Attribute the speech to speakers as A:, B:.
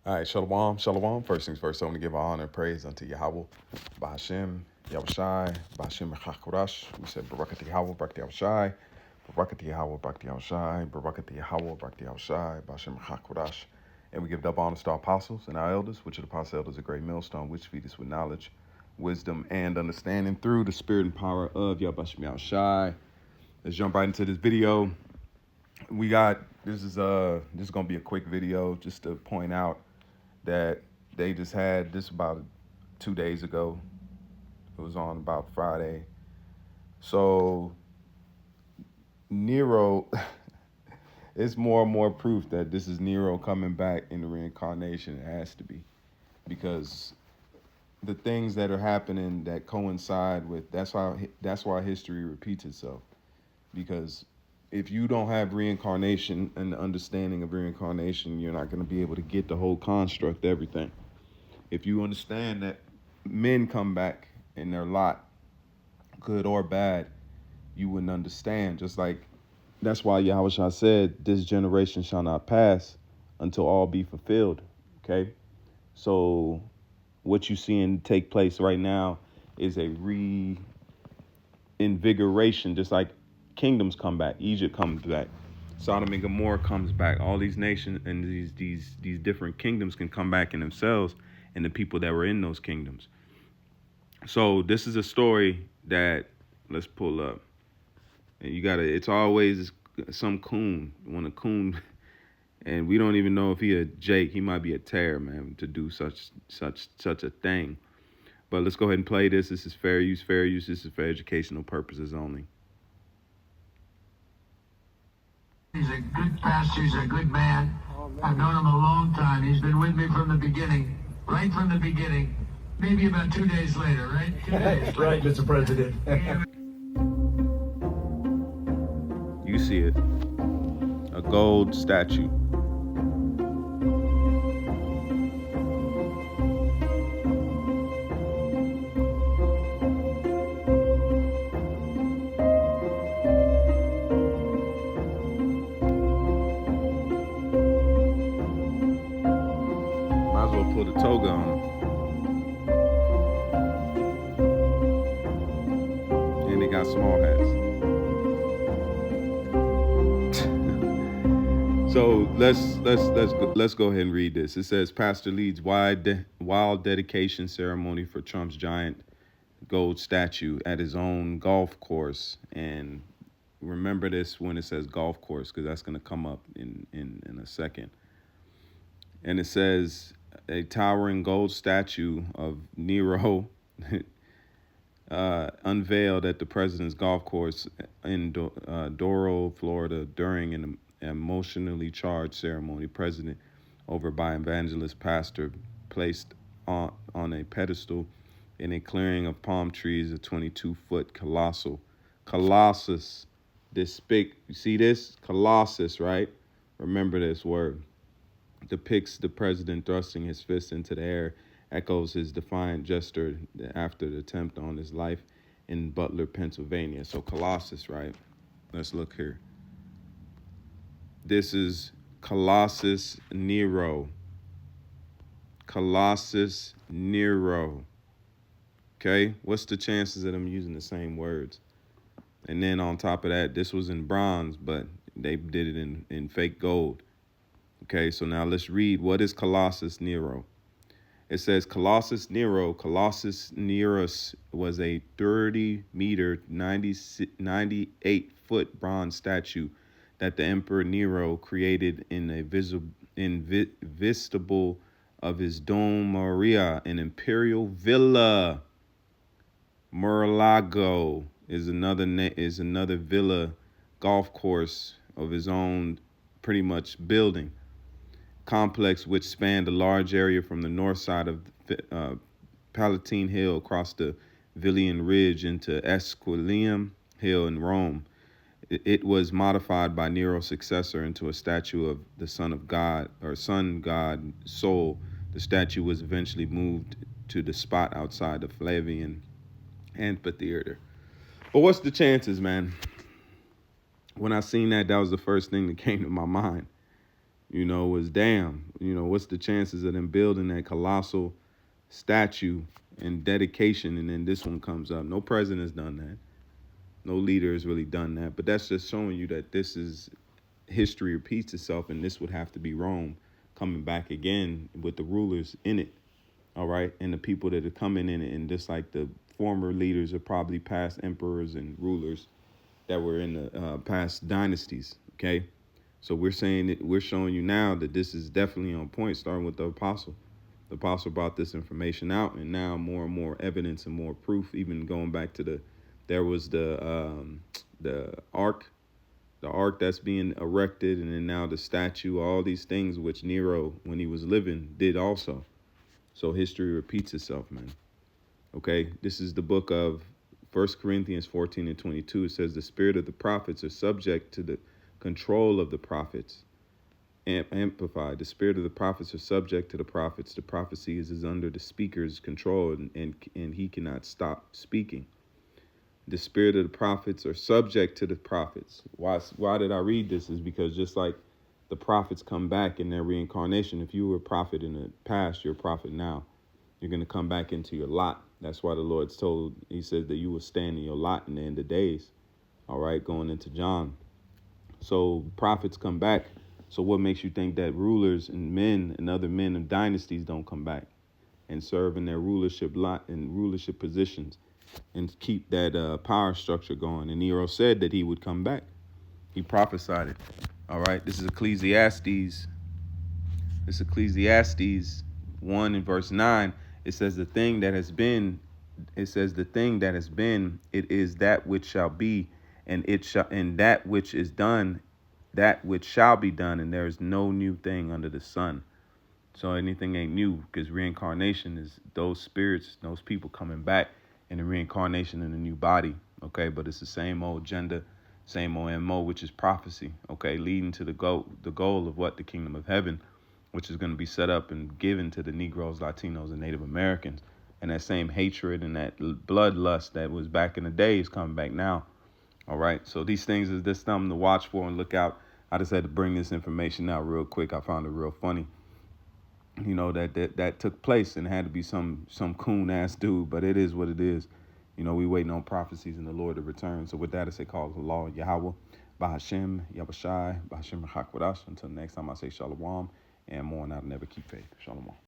A: All right, shalom, shalom. First things first, I want to give honor and praise unto Yahweh, Ba'ashem, Yahushai, Ba'ashem Chakurash. We said Barakati Yahweh, Barakati Yahushai, Barakati Yahweh, Barakati Yahushai, Barakati Yahweh, Barakati Yahushai, Ba'ashem Chakurash. And we give double honor to our apostles and our elders, which are the apostle elders, a great millstone, which feed us with knowledge, wisdom, and understanding through the spirit and power of Yahweh Yahushai. Let's jump right into this video. We got this is gonna be a quick video just to point out that they just had this about 2 days ago. It was on about Friday. So Nero, it's more and more proof that this is Nero coming back in the reincarnation. It has to be, because the things that are happening that coincide with that's why history repeats itself. Because if you don't have reincarnation and the understanding of reincarnation, you're not going to be able to get the whole construct of everything. If you understand that men come back in their lot, good or bad, you wouldn't understand. Just like that's why Yahweh said, "This generation shall not pass until all be fulfilled." Okay, so what you seeing take place right now is a reinvigoration, just like kingdoms come back. Egypt comes back. Sodom and Gomorrah comes back. All these nations and these different kingdoms can come back in themselves and the people that were in those kingdoms. So this is a story that, let's pull up. And it's always some coon, when a coon, and we don't even know if he a Jake, he might be a terror, man, to do such a thing. But let's go ahead and play this. This is fair use. This is for educational purposes only.
B: He's a good pastor. He's a good man. I've known him a long time. He's been with me from the beginning, right from the beginning. Maybe about 2 days later, right? 2 days.
C: Right, Mr. President.
A: You see it. A gold statue. Might as well put a toga on him. And they got small hats. So let's go ahead and read this. It says, Pastor leads wild dedication ceremony for Trump's giant gold statue at his own golf course. And remember this when it says golf course, because that's going to come up in a second. And it says, a towering gold statue of Nero unveiled at the president's golf course in Doral, Florida, during an emotionally charged ceremony. President, over by evangelist pastor, placed on a pedestal in a clearing of palm trees, a 22-foot colossus. This big, you see this? Colossus, right? Remember this word. Depicts the president thrusting his fist into the air, echoes his defiant gesture after the attempt on his life in Butler, Pennsylvania. So Colossus, right? Let's look here. This is Colossus Nero. Colossus Nero. Okay, what's the chances of them using the same words? And then on top of that, this was in bronze, but they did it in fake gold. Okay, so now let's read. What is Colossus Nero? It says Colossus Neros was a 30-meter, 98-foot bronze statue that the Emperor Nero created in vestibule of his Dome Maria, an imperial villa. Mar-a-Lago is another villa golf course of his own, pretty much building complex, which spanned a large area from the north side of Palatine Hill across the Villian Ridge into Esquilium Hill in Rome. It was modified by Nero's successor into a statue of the Son God, Soul. The statue was eventually moved to the spot outside the Flavian Amphitheater. But what's the chances, man? When I seen that, that was the first thing that came to my mind. Was damn. What's the chances of them building that colossal statue and dedication, and then this one comes up? No president's done that. No leader has really done that. But that's just showing you that this is history repeats itself, and this would have to be Rome coming back again with the rulers in it. All right, and the people that are coming in it, and just like the former leaders are probably past emperors and rulers that were in the past dynasties. Okay, so we're showing you now that this is definitely on point, starting with the apostle. The apostle brought this information out, and now more and more evidence and more proof. Even going back to there was the ark, that's being erected, and then now the statue, all these things which Nero, when he was living, did also. So history repeats itself, man. Okay, this is the book of 1 Corinthians 14 and 22. It says the spirit of the prophets are subject to the control of the prophets. Amplified, the spirit of the prophets are subject to the prophets. The prophecy is under the speaker's control, and he cannot stop speaking. The spirit of the prophets are subject to the prophets. Why did I read this? Is because just like the prophets come back in their reincarnation, if you were a prophet in the past, you're a prophet now. You're going to come back into your lot. That's why the Lord's told, he said that you will stand in your lot in the end of days. All right, going into John. So prophets come back. So what makes you think that rulers and men and other men of dynasties don't come back and serve in their rulership lot and rulership positions and keep that power structure going? And Nero said that he would come back. He prophesied it. All right, this is Ecclesiastes. It's Ecclesiastes 1 and verse 9. It says the thing that has been, it is that which shall be, and that which is done, that which shall be done, and there is no new thing under the sun. So anything ain't new, because reincarnation is those spirits, those people coming back in the reincarnation in a new body. Okay, but it's the same old agenda, same old MO, which is prophecy. Okay, leading to the goal of what? The kingdom of heaven, which is going to be set up and given to the Negroes, Latinos, and Native Americans. And that same hatred and that bloodlust that was back in the day is coming back now. All right, so these things is this something to watch for and look out. I just had to bring this information out real quick. I found it real funny. That took place, and it had to be some coon ass dude, but it is what it is. We waiting on prophecies and the Lord to return. So with that, I say call the law Yahweh, Bahashem, Yabashai, Bahashem Hakwadash. Until next time, I say Shalom, and more, and I'll never keep faith. Shalom.